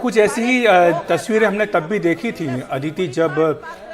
कुछ ऐसी ही तस्वीरें हमने तब भी देखी थी अदिति, जब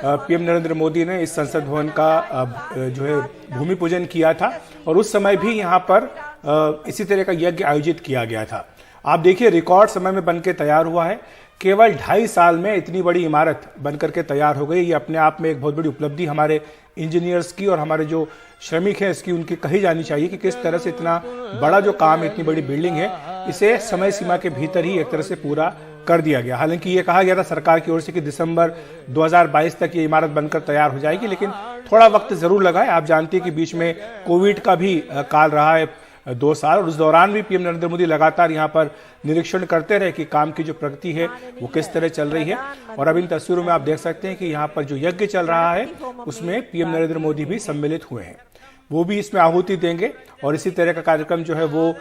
पीएम नरेंद्र मोदी ने इस संसद भवन का जो है भूमि पूजन किया था और उस समय भी यहाँ पर इसी तरह का यज्ञ आयोजित किया गया था। आप देखिए रिकॉर्ड समय में बनकर तैयार हुआ है। केवल 2.5 साल में इतनी बड़ी इमारत बनकर के तैयार हो गई। ये अपने आप में एक बहुत बड़ी उपलब्धि हमारे इंजीनियर्स की और हमारे जो श्रमिक हैं इसकी उनकी कही जानी चाहिए कि किस तरह से इतना बड़ा जो काम, इतनी बड़ी बिल्डिंग है, इसे समय सीमा के भीतर ही एक तरह से पूरा कर दिया गया। हालांकि ये कहा गया था सरकार की ओर से कि दिसंबर 2022 तक ये इमारत बनकर तैयार हो जाएगी, लेकिन थोड़ा वक्त जरूर लगा है। आप जानते हैं कि बीच में कोविड का भी काल रहा है 2 साल, और उस दौरान भी पीएम नरेंद्र मोदी लगातार यहाँ पर निरीक्षण करते रहे कि काम की जो प्रगति है वो किस तरह चल रही है। और अब इन तस्वीरों में आप देख सकते हैं कि यहाँ पर जो यज्ञ चल रहा है उसमें पीएम नरेंद्र मोदी भी सम्मिलित हुए हैं, वो भी इसमें आहुति देंगे। और इसी तरह का कार्यक्रम जो है वो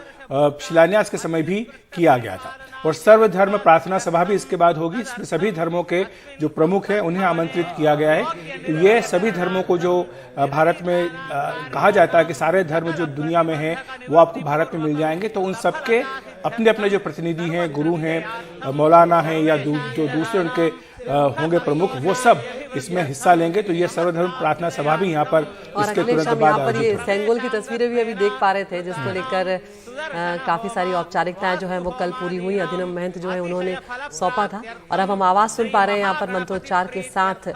शिलान्यास के समय भी किया गया था। और सर्वधर्म प्रार्थना सभा भी इसके बाद होगी। इसमें सभी धर्मों के जो प्रमुख हैं उन्हें आमंत्रित किया गया है। तो ये सभी धर्मों को जो भारत में कहा जाता है कि सारे धर्म जो दुनिया में हैं वो आपको भारत में मिल जाएंगे, तो उन सबके अपने अपने जो प्रतिनिधि हैं, गुरु हैं, मौलाना हैं या जो दूसरे उनके होंगे प्रमुख, वो सब इसमें हिस्सा लेंगे। तो ये सर्वधर्म प्रार्थना सभा भी यहाँ पर इसके तुरंत बाद ये सेंगोल की तस्वीरें भी अभी देख पा रहे थे, जिसको लेकर काफी सारी औपचारिकताएं जो है वो कल पूरी हुई। अधिनम महंत जो है उन्होंने सौंपा था और अब हम आवाज सुन पा रहे हैं यहाँ पर मंत्रोच्चार के साथ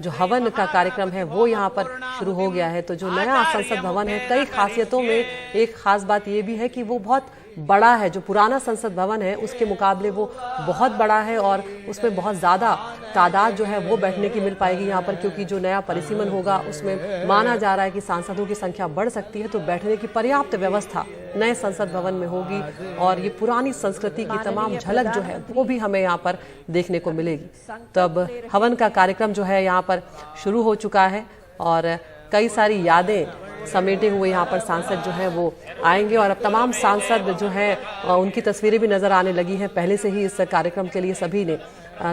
जो हवन का कार्यक्रम है वो यहाँ पर शुरू हो गया है। तो जो नया संसद भवन है, कई खासियतों में एक खास बात ये भी है कि वो बहुत बड़ा है। जो पुराना संसद भवन है उसके मुकाबले वो बहुत बड़ा है और उसमें बहुत ज़्यादा तादाद जो है वो बैठने की मिल पाएगी यहाँ पर, क्योंकि जो नया परिसीमन होगा उसमें माना जा रहा है कि सांसदों की संख्या बढ़ सकती है। तो बैठने की पर्याप्त व्यवस्था नए संसद भवन में होगी और ये पुरानी संस्कृति की तमाम झलक जो है वो भी हमें यहाँ पर देखने को मिलेगी। तो अब हवन का कार्यक्रम जो है यहाँ पर शुरू हो चुका है और कई सारी यादें समेटे हुए यहाँ पर सांसद जो है वो आएंगे। और अब तमाम सांसद जो है उनकी तस्वीरें भी नजर आने लगी हैं। पहले से ही इस कार्यक्रम के लिए सभी ने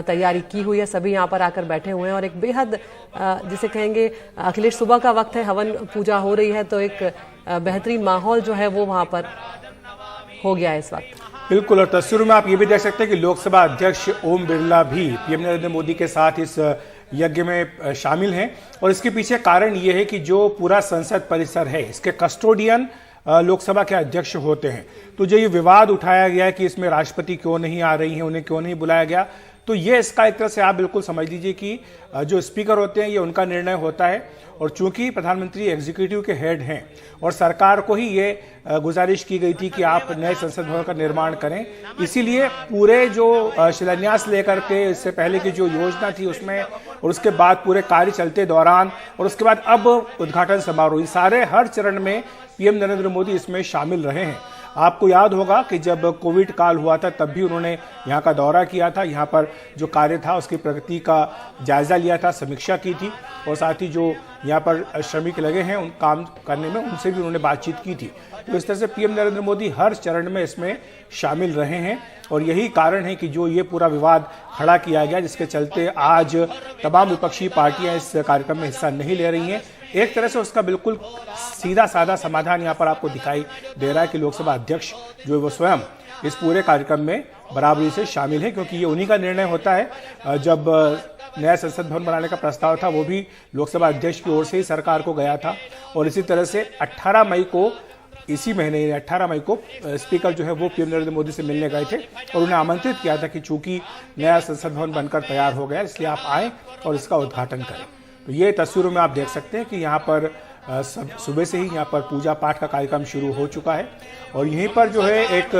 तैयारी की हुई है, सभी यहाँ पर आकर बैठे हुए हैं और एक बेहद जिसे कहेंगे अखिलेश सुबह का वक्त है, हवन पूजा हो रही है, तो एक बेहतरीन माहौल जो है वो वहाँ पर हो गया है इस वक्त। बिल्कुल। और तस्वीरों में आप ये भी देख सकते हैं कि लोकसभा अध्यक्ष ओम बिरला भी पीएम नरेंद्र मोदी के साथ इस यज्ञ में शामिल हैं। और इसके पीछे कारण ये है कि जो पूरा संसद परिसर है इसके कस्टोडियन लोकसभा के अध्यक्ष होते हैं। तो जो ये विवाद उठाया गया है कि इसमें राष्ट्रपति क्यों नहीं आ रही हैं, उन्हें क्यों नहीं बुलाया गया, तो ये इसका एक तरह से आप बिल्कुल समझ लीजिए कि जो स्पीकर होते हैं ये उनका निर्णय होता है। और चूंकि प्रधानमंत्री एग्जीक्यूटिव के हेड हैं और सरकार को ही ये गुजारिश की गई थी कि आप नए संसद भवन का निर्माण करें, इसीलिए पूरे जो शिलान्यास लेकर के इससे पहले की जो योजना थी उसमें और उसके बाद पूरे कार्य चलते दौरान और उसके बाद अब उद्घाटन समारोह, सारे हर चरण में पीएम नरेंद्र मोदी इसमें शामिल रहे हैं। आपको याद होगा कि जब कोविड काल हुआ था तब भी उन्होंने यहाँ का दौरा किया था, यहाँ पर जो कार्य था उसकी प्रगति का जायजा लिया था, समीक्षा की थी और साथ ही जो यहाँ पर श्रमिक लगे हैं उन काम करने में उनसे भी उन्होंने बातचीत की थी। तो इस तरह से पीएम नरेंद्र मोदी हर चरण में इसमें शामिल रहे हैं और यही कारण है कि जो ये पूरा विवाद खड़ा किया गया, जिसके चलते आज तमाम विपक्षी पार्टियां इस कार्यक्रम में हिस्सा नहीं ले रही हैं। एक तरह से उसका बिल्कुल सीधा साधा समाधान यहाँ पर आपको दिखाई दे रहा है कि लोकसभा अध्यक्ष जो है वो स्वयं इस पूरे कार्यक्रम में बराबरी से शामिल है, क्योंकि ये उन्हीं का निर्णय होता है। जब नया संसद भवन बनाने का प्रस्ताव था वो भी लोकसभा अध्यक्ष की ओर से ही सरकार को गया था और इसी तरह से 18 मई को इसी महीने 18 मई को स्पीकर जो है वो पीएम नरेंद्र मोदी से मिलने गए थे और उन्हें आमंत्रित किया था कि चूंकि नया संसद भवन बनकर तैयार हो गया इसलिए आप आएँ और इसका उद्घाटन करें। तो ये तस्वीरों में आप देख सकते हैं कि यहाँ पर सुबह से ही यहाँ पर पूजा पाठ का कार्यक्रम शुरू हो चुका है। और यहीं पर जो है एक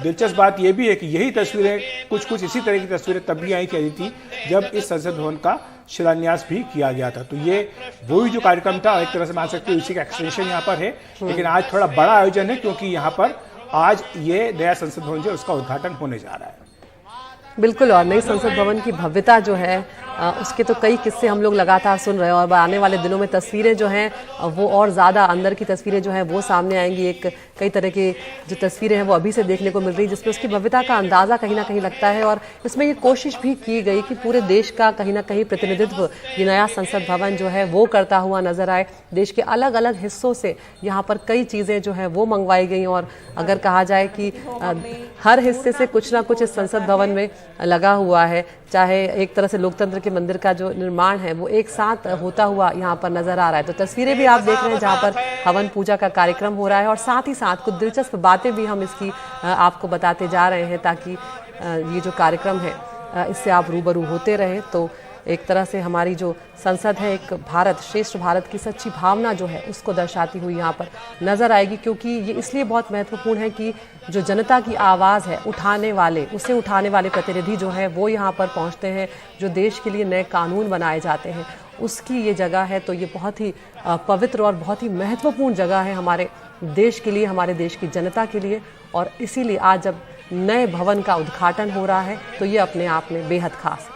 दिलचस्प बात ये भी है कि यही तस्वीरें कुछ इसी तरह की तस्वीरें तब भी आई थी जब इस संसद भवन का शिलान्यास भी किया गया था। तो ये वही जो कार्यक्रम था एक तरह से मान सकते हैं उसी का एक्सटेंशन यहाँ पर है, लेकिन आज थोड़ा बड़ा आयोजन है क्योंकि यहाँ पर आज ये नया संसद भवन जो उसका उद्घाटन होने जा रहा है। बिल्कुल। और नई संसद भवन की भव्यता जो है उसके तो कई किस्से हम लोग लगातार सुन रहे हैं और आने वाले दिनों में तस्वीरें जो हैं वो और ज़्यादा अंदर की तस्वीरें जो हैं वो सामने आएंगी। एक कई तरह की जो तस्वीरें हैं वो अभी से देखने को मिल रही, जिसमें उसकी भव्यता का अंदाज़ा कहीं ना कहीं लगता है। और इसमें ये कोशिश भी की गई कि पूरे देश का कहीं ना कहीं प्रतिनिधित्व ये नया संसद भवन जो है वो करता हुआ नजर आए। देश के अलग अलग हिस्सों से यहाँ पर कई चीज़ें जो है वो मंगवाई गई और अगर कहा जाए कि हर हिस्से से कुछ ना कुछ इस संसद भवन में लगा हुआ है। चाहे एक तरह से लोकतंत्र के मंदिर का जो निर्माण है वो एक साथ होता हुआ यहाँ पर नजर आ रहा है। तो तस्वीरें भी आप देख रहे हैं जहाँ पर हवन पूजा का कार्यक्रम हो रहा है और साथ ही साथ कुछ दिलचस्प बातें भी हम इसकी आपको बताते जा रहे हैं ताकि ये जो कार्यक्रम है इससे आप रूबरू होते रहें। तो एक तरह से हमारी जो संसद है एक भारत श्रेष्ठ भारत की सच्ची भावना जो है उसको दर्शाती हुई यहाँ पर नजर आएगी, क्योंकि ये इसलिए बहुत महत्वपूर्ण है कि जो जनता की आवाज़ है उठाने वाले प्रतिनिधि जो हैं वो यहाँ पर पहुँचते हैं। जो देश के लिए नए कानून बनाए जाते हैं उसकी ये जगह है। तो ये बहुत ही पवित्र और बहुत ही महत्वपूर्ण जगह है हमारे देश के लिए, हमारे देश की जनता के लिए। और इसीलिए आज जब नए भवन का उद्घाटन हो रहा है तो ये अपने आप में बेहद खास है।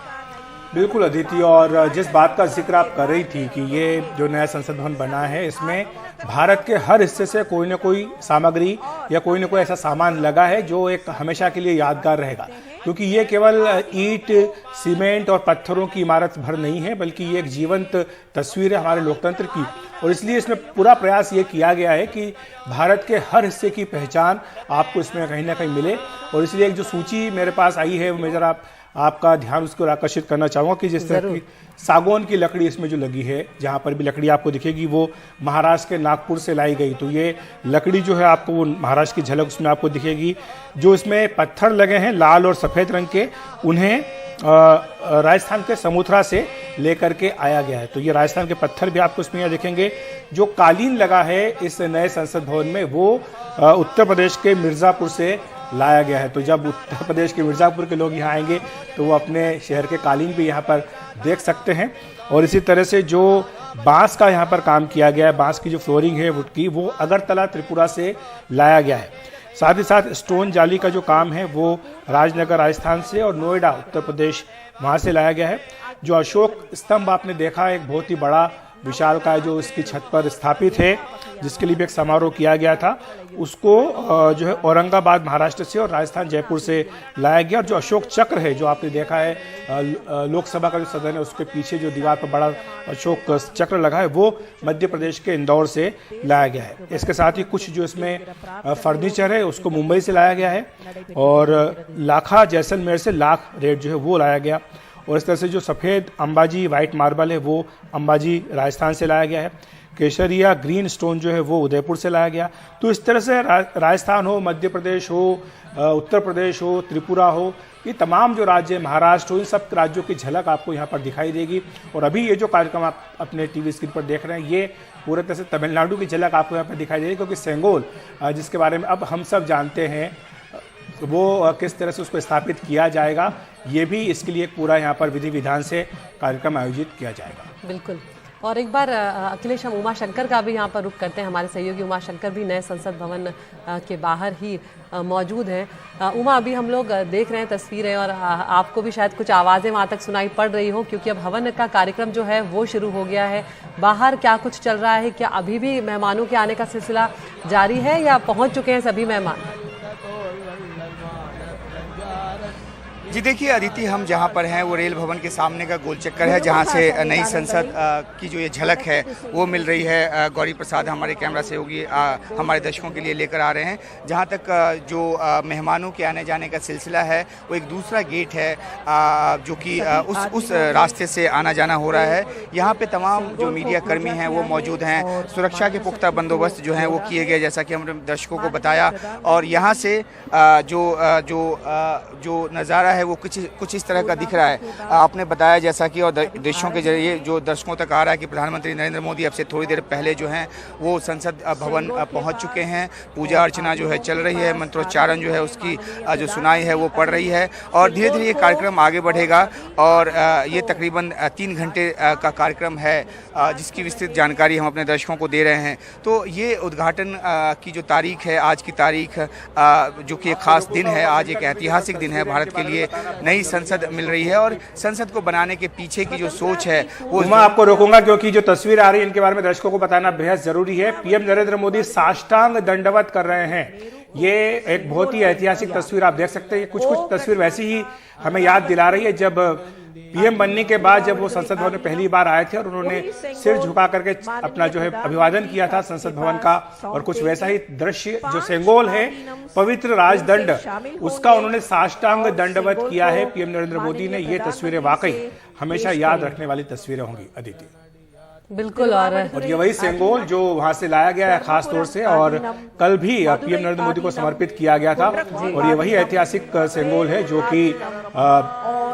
बिल्कुल अदिति, और जिस बात का जिक्र आप कर रही थी कि ये जो नया संसद भवन बना है इसमें भारत के हर हिस्से से कोई ना कोई सामग्री या कोई ना कोई ऐसा सामान लगा है जो एक हमेशा के लिए यादगार रहेगा, क्योंकि ये केवल ईंट, सीमेंट और पत्थरों की इमारत भर नहीं है, बल्कि ये एक जीवंत तस्वीर है हमारे लोकतंत्र की। और इसलिए इसमें पूरा प्रयास ये किया गया है कि भारत के हर हिस्से की पहचान आपको इसमें कहीं ना कहीं मिले। और इसलिए एक जो सूची मेरे पास आई है वो मेजर आपका ध्यान उसको आकर्षित करना चाहूँगा कि जिस तरह की सागौन की लकड़ी इसमें जो लगी है, जहाँ पर भी लकड़ी आपको दिखेगी वो महाराष्ट्र के नागपुर से लाई गई। तो ये लकड़ी जो है आपको वो महाराष्ट्र की झलक उसमें आपको दिखेगी। जो इसमें पत्थर लगे हैं लाल और सफ़ेद रंग के, उन्हें राजस्थान के समूथरा से लेकर के आया गया है। तो ये राजस्थान के पत्थर भी आपको इसमें यहाँ दिखेंगे। जो कालीन लगा है इस नए संसद भवन में वो उत्तर प्रदेश के मिर्ज़ापुर से लाया गया है। तो जब उत्तर प्रदेश के मिर्ज़ापुर के लोग यहाँ आएंगे तो वो अपने शहर के कालीन भी यहाँ पर देख सकते हैं। और इसी तरह से जो बांस का यहाँ पर काम किया गया है, बांस की जो फ्लोरिंग है वुड की, वो अगरतला त्रिपुरा से लाया गया है। साथ ही साथ स्टोन जाली का जो काम है वो राजनगर राजस्थान से और नोएडा उत्तर प्रदेश वहाँ से लाया गया है। जो अशोक स्तंभ आपने देखा, एक बहुत ही बड़ा विशालकाय जो इसकी छत पर स्थापित है, जिसके लिए भी एक समारोह किया गया था, उसको जो है औरंगाबाद महाराष्ट्र से और राजस्थान जयपुर से लाया गया। और जो अशोक चक्र है जो आपने देखा है लोकसभा का जो सदन है उसके पीछे जो दीवार पर बड़ा अशोक चक्र लगा है वो मध्य प्रदेश के इंदौर से लाया गया है। इसके साथ ही कुछ जो इसमें फर्नीचर है उसको मुंबई से लाया गया है और लाखा जैसलमेर से लाख रेट जो है वो लाया गया। और इस तरह से जो सफ़ेद अंबाजी वाइट मार्बल है वो अंबाजी राजस्थान से लाया गया है। केसरिया ग्रीन स्टोन जो है वो उदयपुर से लाया गया। तो इस तरह से राजस्थान हो, मध्य प्रदेश हो, उत्तर प्रदेश हो, त्रिपुरा हो, ये तमाम जो राज्य है, महाराष्ट्र हो, इन सब राज्यों की झलक आपको यहाँ पर दिखाई देगी। और अभी ये जो कार्यक्रम आप अपने टीवी स्क्रीन पर देख रहे हैं ये पूरे तरह से तमिलनाडु की झलक आपको यहाँ पर दिखाई देगी, क्योंकि सेंगोल जिसके बारे में अब हम सब जानते हैं वो किस तरह से उसको स्थापित किया जाएगा, ये भी इसके लिए पूरा यहाँ पर विधि विधान से कार्यक्रम आयोजित किया जाएगा। बिल्कुल। और एक बार अखिलेश, हम उमा शंकर का भी यहाँ पर रुख करते हैं। हमारे सहयोगी उमा शंकर भी नए संसद भवन के बाहर ही मौजूद हैं। उमा, अभी हम लोग देख रहे हैं तस्वीरें और आपको भी शायद कुछ आवाज़ें वहाँ तक सुनाई पड़ रही हो, क्योंकि अब हवन का कार्यक्रम जो है वो शुरू हो गया है। बाहर क्या कुछ चल रहा है? क्या अभी भी मेहमानों के आने का सिलसिला जारी है या पहुँच चुके हैं सभी मेहमान? जी देखिए अदिति, हम जहाँ पर हैं वो रेल भवन के सामने का गोल चक्कर है, जहाँ से नई संसद की जो ये झलक है वो मिल रही है। गौरी प्रसाद हमारे कैमरा सहयोगी हमारे दर्शकों के लिए लेकर आ रहे हैं। जहाँ तक जो मेहमानों के आने जाने का सिलसिला है वो एक दूसरा गेट है जो कि उस रास्ते से आना जाना हो रहा है। यहाँ पे तमाम जो मीडिया कर्मी हैं वो मौजूद हैं। सुरक्षा के पुख्ता बंदोबस्त जो हैं वो किए गए, जैसा कि हमने दर्शकों को बताया। और यहाँ से जो नज़ारा है वो कुछ इस तरह का दिख रहा है। आपने बताया जैसा कि और दृश्यों के जरिए जो दर्शकों तक आ रहा है कि प्रधानमंत्री नरेंद्र मोदी अब से थोड़ी देर पहले जो हैं वो संसद भवन पहुंच चुके हैं। पूजा अर्चना जो है चल रही है, मंत्रोच्चारण जो है उसकी जो सुनाई है वो पड़ रही है और धीरे धीरे ये कार्यक्रम आगे बढ़ेगा। और ये तकरीबन 3 घंटे का कार्यक्रम है जिसकी विस्तृत जानकारी हम अपने दर्शकों को दे रहे हैं। तो ये उद्घाटन की जो तारीख है, आज की तारीख जो कि एक ख़ास दिन है, आज एक ऐतिहासिक दिन है भारत के लिए। नई संसद मिल रही है और संसद को बनाने के पीछे की जो सोच है वो मैं आपको रोकूंगा क्योंकि जो तस्वीर आ रही है इनके बारे में दर्शकों को बताना बेहद जरूरी है। पीएम नरेंद्र मोदी साष्टांग दंडवत कर रहे हैं। ये एक बहुत ही ऐतिहासिक तस्वीर आप देख सकते हैं। कुछ तस्वीर वैसी ही हमें याद दिला रही है जब पीएम बनने के बाद जब वो संसद भवन में पहली बार आए थे और उन्होंने सिर झुका करके अपना जो है अभिवादन किया था संसद भवन का, और कुछ वैसा ही दृश्य जो सेंगोल है पवित्र राजदंड उसका उन्होंने साष्टांग दंडवत किया है पीएम नरेंद्र मोदी ने। ये तस्वीरें वाकई हमेशा याद रखने वाली तस्वीरें होंगी अदिति। बिल्कुल। और ये वही सेंगोल जो वहां से लाया गया है खास तौर से और कल भी पीएम नरेंद्र मोदी को समर्पित किया गया था। और ये वही ऐतिहासिक सेंगोल है जो कि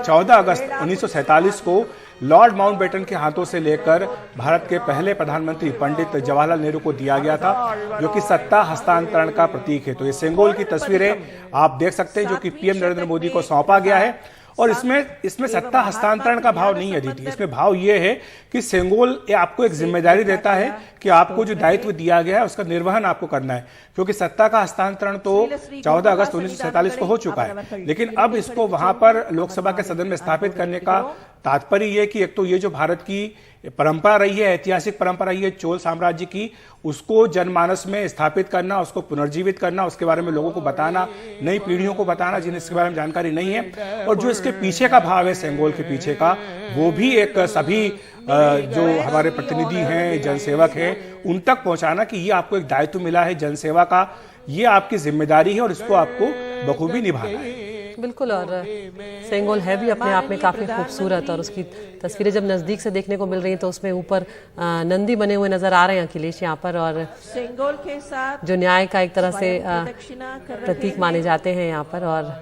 14 अगस्त 1947 को लॉर्ड माउंटबेटन के हाथों से लेकर भारत के पहले प्रधानमंत्री पंडित जवाहरलाल नेहरू को दिया गया था, जो कि सत्ता हस्तांतरण का प्रतीक है। तो ये सेंगोल की तस्वीरें आप देख सकते हैं जो कि पीएम नरेंद्र मोदी को सौंपा गया है। और इसमें सत्ता हस्तांतरण का भाव नहीं है दीदी, इसमें भाव ये है कि सेंगोल आपको एक जिम्मेदारी देता है कि आपको जो दायित्व दिया गया है उसका निर्वहन आपको करना है, क्योंकि सत्ता का हस्तांतरण तो 14 अगस्त 1947 को हो चुका है। लेकिन अब इसको वहां पर लोकसभा के सदन में स्थापित करने का तात्पर्य यह कि एक तो ये जो भारत की परंपरा रही है, ऐतिहासिक परंपरा रही है चोल साम्राज्य की, उसको जनमानस में स्थापित करना, उसको पुनर्जीवित करना, उसके बारे में लोगों को बताना, नई पीढ़ियों को बताना जिन्हें इसके बारे में जानकारी नहीं है। और जो इसके पीछे का भाव है सेंगोल के पीछे का, वो भी एक सभी जो हमारे प्रतिनिधि हैं, जनसेवक हैं, उन तक पहुंचाना कि ये आपको एक दायित्व मिला है जनसेवा का, ये आपकी जिम्मेदारी है और इसको आपको बखूबी निभाना है। बिल्कुल। और सेंगोल है भी अपने आप में काफी खूबसूरत और उसकी तस्वीरें जब नजदीक से देखने को मिल रही हैं तो उसमें ऊपर नंदी बने हुए नजर आ रहे हैं अखिलेश यहाँ पर, और सेंगोल के साथ जो न्याय का एक तरह से प्रतीक माने जाते हैं यहाँ पर। और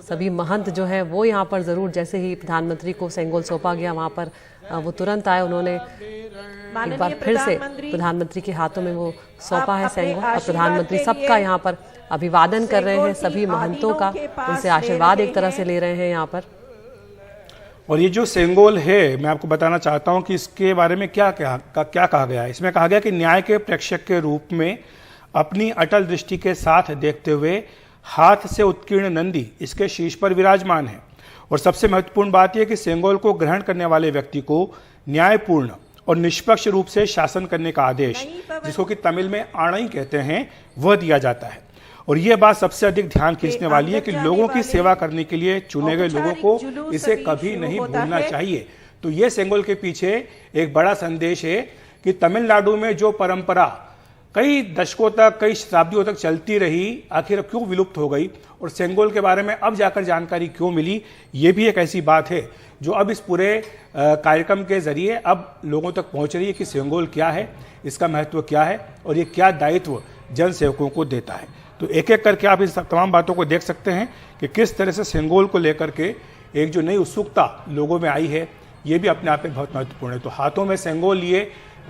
सभी महंत जो है वो यहाँ पर जरूर, जैसे ही प्रधानमंत्री को सेंगोल सौंपा गया वहां पर वो तुरंत आए, उन्होंने एक बार फिर से प्रधानमंत्री के हाथों में वो सौंपा है सेंगोल। और प्रधानमंत्री सबका यहाँ पर अभिवादन कर रहे हैं, सभी महंतों का उनसे आशीर्वाद एक तरह से ले रहे हैं यहाँ पर। और ये जो सेंगोल है मैं आपको बताना चाहता हूं कि इसके बारे में क्या कहा गया है। इसमें कहा गया कि न्याय के प्रेक्षक के रूप में अपनी अटल दृष्टि के साथ देखते हुए हाथ से उत्कीर्ण नंदी इसके शीर्ष पर विराजमान है। और सबसे महत्वपूर्ण बात यह कि सेंगोल को ग्रहण करने वाले व्यक्ति को न्यायपूर्ण और निष्पक्ष रूप से शासन करने का आदेश, जिसको कि तमिल में आणई कहते हैं, वह दिया जाता है। और यह बात सबसे अधिक ध्यान खींचने वाली है कि लोगों की सेवा करने के लिए चुने गए लोगों को इसे कभी नहीं भूलना चाहिए। तो ये सेंगोल के पीछे एक बड़ा संदेश है कि तमिलनाडु में जो परंपरा कई दशकों तक, कई शताब्दियों तक चलती रही, आखिर क्यों विलुप्त हो गई और सेंगोल के बारे में अब जाकर जानकारी क्यों मिली, ये भी एक ऐसी बात है जो अब इस पूरे कार्यक्रम के जरिए अब लोगों तक पहुंच रही है कि सेंगोल क्या है, इसका महत्व क्या है और ये क्या दायित्व जन सेवकों को देता है। तो एक एक करके आप इन तमाम बातों को देख सकते हैं कि किस तरह से सेंगोल को लेकर के एक जो नई उत्सुकता लोगों में आई है, ये भी अपने आप में बहुत महत्वपूर्ण है। तो हाथों में सेंगोल लिए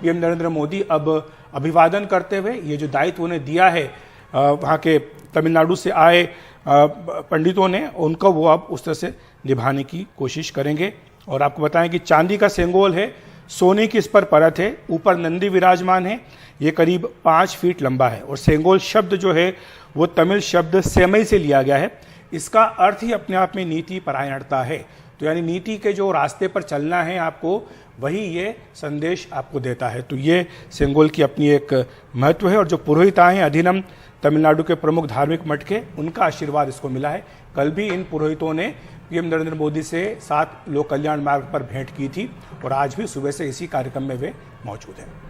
पीएम नरेंद्र मोदी अब अभिवादन करते हुए ये जो दायित्व उन्हें दिया है वहाँ के तमिलनाडु से आए पंडितों ने, उनको वो अब उस तरह से निभाने की कोशिश करेंगे। और आपको बताएं कि चांदी का सेंगोल है, सोने की इस पर परत है, ऊपर नंदी विराजमान है, ये करीब 5 फीट लंबा है। और सेंगोल शब्द जो है वो तमिल शब्द सेमई से लिया गया है। इसका अर्थ ही अपने आप में नीति परायणता है। तो यानी नीति के जो रास्ते पर चलना है आपको, वही ये संदेश आपको देता है। तो ये सेंगोल की अपनी एक महत्व है। और जो पुरोहित आए हैं अधिनम तमिलनाडु के प्रमुख धार्मिक मठ के, उनका आशीर्वाद इसको मिला है। कल भी इन पुरोहितों ने पीएम नरेंद्र मोदी से 7 लोक कल्याण मार्ग पर भेंट की थी और आज भी सुबह से इसी कार्यक्रम में वे मौजूद हैं।